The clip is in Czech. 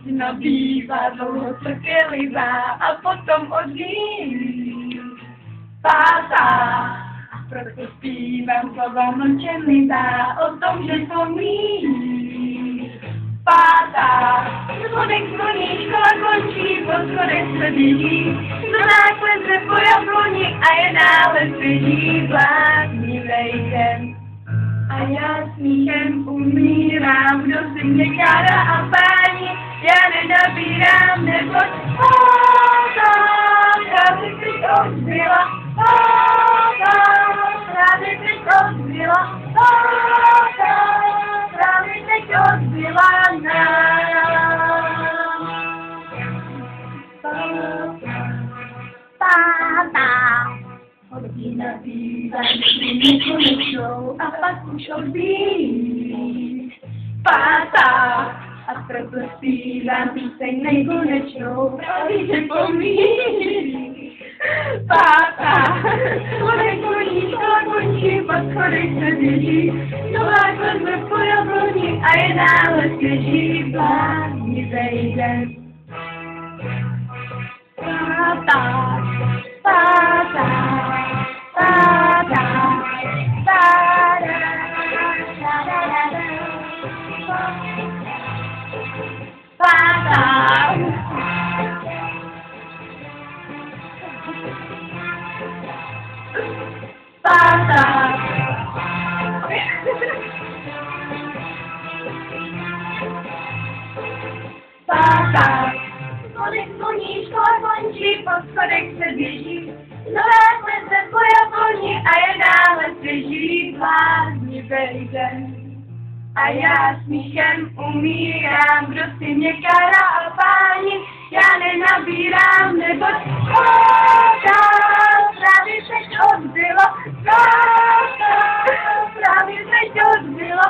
si nabývá, dlouho trpělivá a potom odjíždí. Pátá, a proto zpívám slova mlčenlivá o tom, že pomíjí. Pátá, zvonek zvoní, škola končí, po schodech se běží, do nákleze po jabloni a je dále svěží bláznivej den. A já smíchem umírám, kdo si mě kára a páni, já nenabírám, neboť právě teď odbyla, právě teď odbyla, právě teď odbyla nám. Pátá, hodina bývá, kdy mě konečnou a pak už odbíjí. Pátá, a proto zpívám píseň nekonečnou, právě že pomíjí. Pátá, schodek koní, škola končí, po schodech se běží, nová kleze po jabloni a je dále svěží bláznivej den. Pátá, pátá, pátá, pátá. Pátá. Pátá. Schodek zvoní, škola končí, po schodech se běží, nové klece po jabloni a je dále svěží bláznivej den. A já smíchem umírám, kdo si mě kára a páni, já nenabírám, neboť právě teď odbylo, právě teď odbylo.